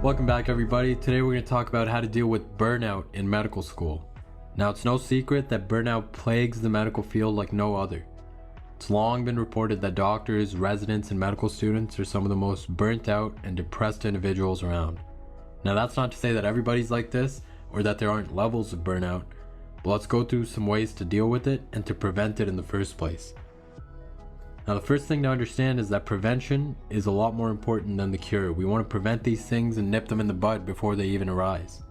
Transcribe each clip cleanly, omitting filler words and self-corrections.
Welcome back, everybody. Today we're going to talk about how to deal with burnout in medical school. Now, it's no secret that burnout plagues the medical field like no other. It's long been reported that doctors, residents, and medical students are some of the most burnt out and depressed individuals around. Now, that's not to say that everybody's like this or that there aren't levels of burnout, but let's go through some ways to deal with it and to prevent it in the first place. Now, the first thing to understand is that prevention is a lot more important than the cure. We want to prevent these things and nip them in the bud before they even arise.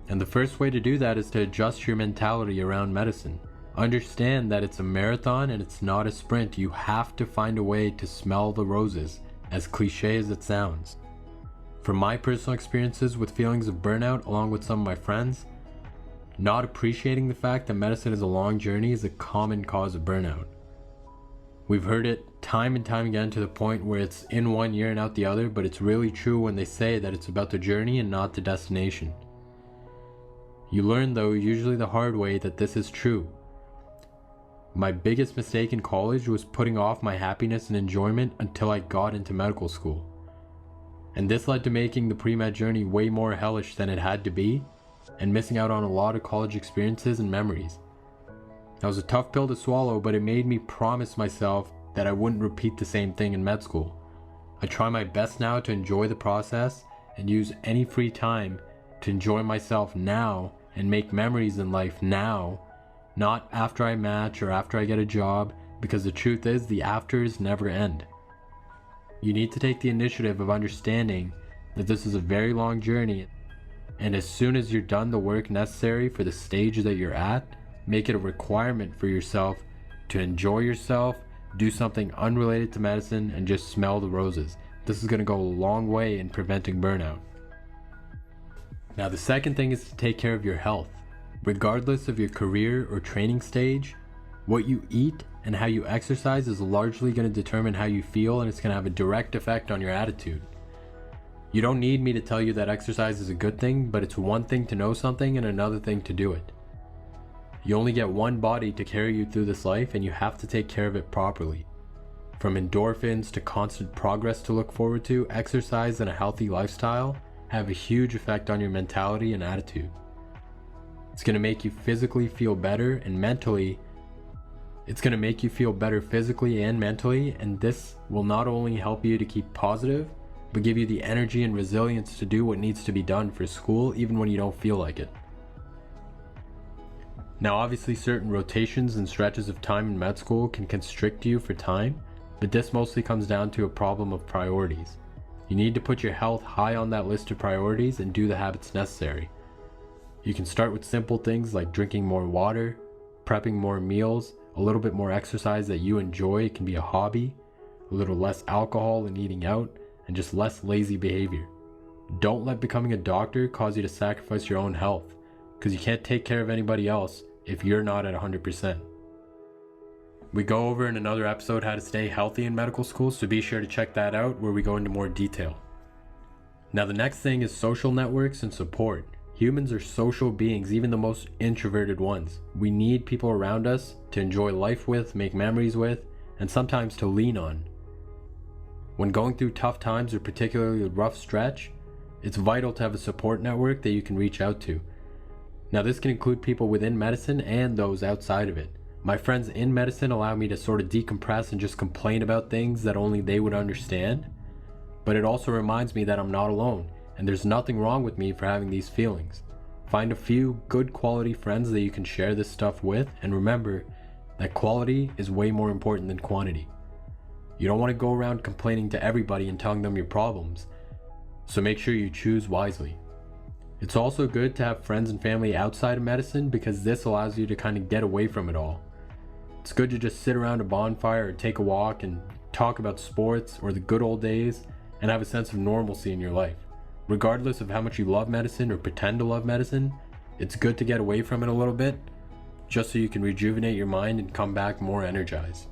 And the first way to do that is to adjust your mentality around medicine. Understand that it's a marathon and it's not a sprint. You have to find a way to smell the roses, as cliche as it sounds. From my personal experiences with feelings of burnout, along with some of my friends, not appreciating the fact that medicine is a long journey is a common cause of burnout. We've heard it time and time again to the point where it's in one ear and out the other, but it's really true when they say that it's about the journey and not the destination. You learn, though, usually the hard way, that this is true. My biggest mistake in college was putting off my happiness and enjoyment until I got into medical school. And this led to making the pre-med journey way more hellish than it had to be, and missing out on a lot of college experiences and memories. That was a tough pill to swallow, but it made me promise myself that I wouldn't repeat the same thing in med school. I try my best now to enjoy the process and use any free time to enjoy myself now and make memories in life now, not after I match or after I get a job, because the truth is the afters never end. You need to take the initiative of understanding that this is a very long journey, and as soon as you're done the work necessary for the stage that you're at, make it a requirement for yourself to enjoy yourself, do something unrelated to medicine, and just smell the roses. This is going to go a long way in preventing burnout. Now, the second thing is to take care of your health. Regardless of your career or training stage, what you eat and how you exercise is largely going to determine how you feel, and it's going to have a direct effect on your attitude. You don't need me to tell you that exercise is a good thing, but it's one thing to know something and another thing to do it. You only get one body to carry you through this life, and you have to take care of it properly. From endorphins to constant progress to look forward to, exercise and a healthy lifestyle have a huge effect on your mentality and attitude. It's going to make you physically feel better, and mentally, it's going to make you feel better physically and mentally, and this will not only help you to keep positive, but give you the energy and resilience to do what needs to be done for school even when you don't feel like it. Now, obviously, certain rotations and stretches of time in med school can constrict you for time, but this mostly comes down to a problem of priorities. You need to put your health high on that list of priorities and do the habits necessary. You can start with simple things like drinking more water, prepping more meals, a little bit more exercise that you enjoy. It can be a hobby, a little less alcohol and eating out, and just less lazy behavior. Don't let becoming a doctor cause you to sacrifice your own health, because you can't take care of anybody else if you're not at 100%. We go over in another episode how to stay healthy in medical school, so be sure to check that out where we go into more detail. Now, the next thing is social networks and support. Humans are social beings, even the most introverted ones. We need people around us to enjoy life with, make memories with, and sometimes to lean on. When going through tough times or particularly a rough stretch, it's vital to have a support network that you can reach out to. Now, this can include people within medicine and those outside of it. My friends in medicine allow me to sort of decompress and just complain about things that only they would understand, but it also reminds me that I'm not alone, and there's nothing wrong with me for having these feelings. Find a few good quality friends that you can share this stuff with, and remember that quality is way more important than quantity. You don't want to go around complaining to everybody and telling them your problems, so make sure you choose wisely. It's also good to have friends and family outside of medicine, because this allows you to kind of get away from it all. It's good to just sit around a bonfire or take a walk and talk about sports or the good old days and have a sense of normalcy in your life. Regardless of how much you love medicine or pretend to love medicine, it's good to get away from it a little bit, just so you can rejuvenate your mind and come back more energized.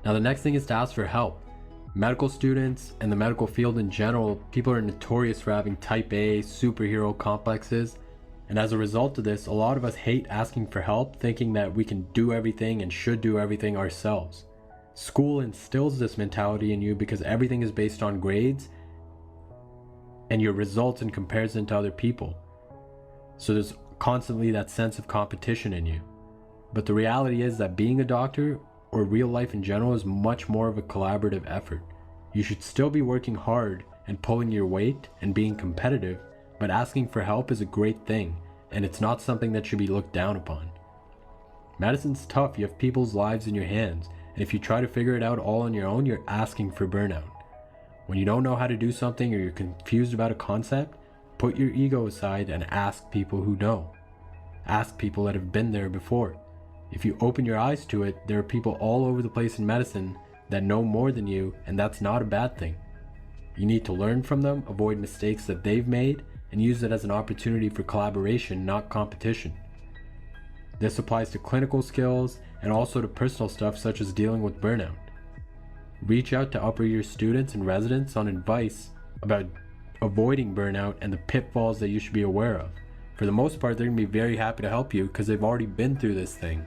Now, the next thing is to ask for help. Medical students and the medical field in general, people are notorious for having type A superhero complexes, and as a result of this, a lot of us hate asking for help, thinking that we can do everything and should do everything ourselves. School instills this mentality in you because everything is based on grades, and your results in comparison to other people. So there's constantly that sense of competition in you. But the reality is that being a doctor, or real life in general, is much more of a collaborative effort. You should still be working hard and pulling your weight and being competitive, but asking for help is a great thing, and it's not something that should be looked down upon. Medicine's tough. You have people's lives in your hands, and if you try to figure it out all on your own, you're asking for burnout. When you don't know how to do something or you're confused about a concept, put your ego aside and ask people who know. Ask people that have been there before. If you open your eyes to it, there are people all over the place in medicine that know more than you, and that's not a bad thing. You need to learn from them, avoid mistakes that they've made, and use it as an opportunity for collaboration, not competition. This applies to clinical skills and also to personal stuff such as dealing with burnout. Reach out to upper year students and residents on advice about avoiding burnout and the pitfalls that you should be aware of. For the most part, they're going to be very happy to help you because they've already been through this thing.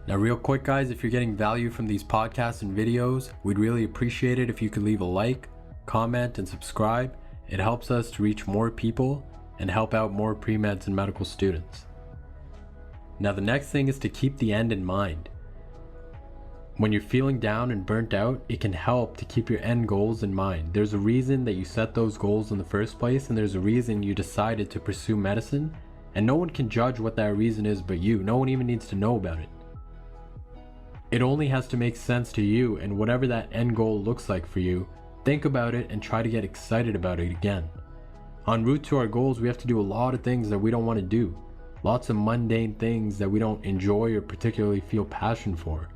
Now, real quick guys, if you're getting value from these podcasts and videos, we'd really appreciate it if you could leave a like, comment, and subscribe. It helps us to reach more people and help out more pre-meds and medical students. Now, the next thing is to keep the end in mind. When you're feeling down and burnt out, it can help to keep your end goals in mind. There's a reason that you set those goals in the first place, and there's a reason you decided to pursue medicine, and no one can judge what that reason is but you. No one even needs to know about it. It only has to make sense to you, and whatever that end goal looks like for you, think about it and try to get excited about it again. En route to our goals, we have to do a lot of things that we don't want to do. Lots of mundane things that we don't enjoy or particularly feel passion for.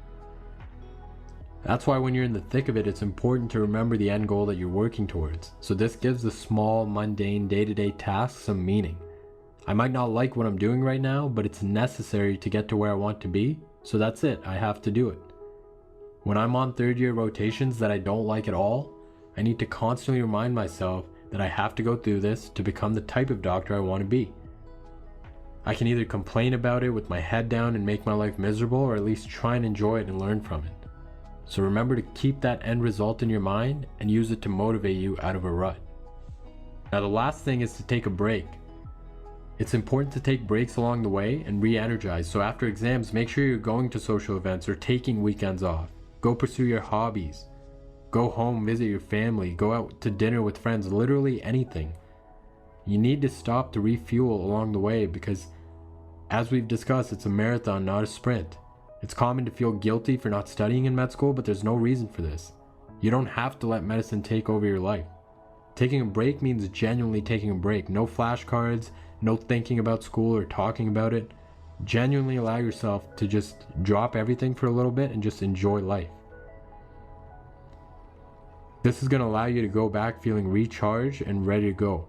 That's why when you're in the thick of it, it's important to remember the end goal that you're working towards. So this gives the small, mundane, day-to-day tasks some meaning. I might not like what I'm doing right now, but it's necessary to get to where I want to be, so that's it, I have to do it. When I'm on third-year rotations that I don't like at all, I need to constantly remind myself that I have to go through this to become the type of doctor I want to be. I can either complain about it with my head down and make my life miserable, or at least try and enjoy it and learn from it. So remember to keep that end result in your mind and use it to motivate you out of a rut. Now the last thing is to take a break. It's important to take breaks along the way and re-energize. So after exams, make sure you're going to social events or taking weekends off. Go pursue your hobbies. Go home, visit your family, go out to dinner with friends, literally anything. You need to stop to refuel along the way because, as we've discussed, it's a marathon, not a sprint. It's common to feel guilty for not studying in med school, but there's no reason for this. You don't have to let medicine take over your life. Taking a break means genuinely taking a break. No flashcards, no thinking about school or talking about it. Genuinely allow yourself to just drop everything for a little bit and just enjoy life. This is going to allow you to go back feeling recharged and ready to go.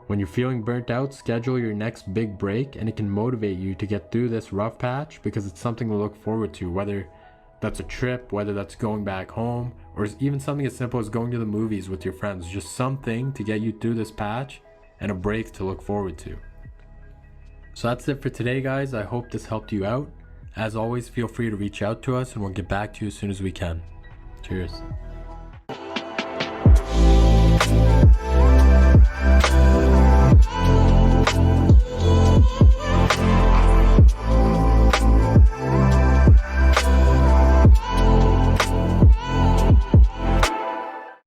When you're feeling burnt out, schedule your next big break, and it can motivate you to get through this rough patch because it's something to look forward to, whether that's a trip, whether that's going back home, or even something as simple as going to the movies with your friends. Just something to get you through this patch and a break to look forward to. So that's it for today, guys. I hope this helped you out. As always, feel free to reach out to us and we'll get back to you as soon as we can. Cheers.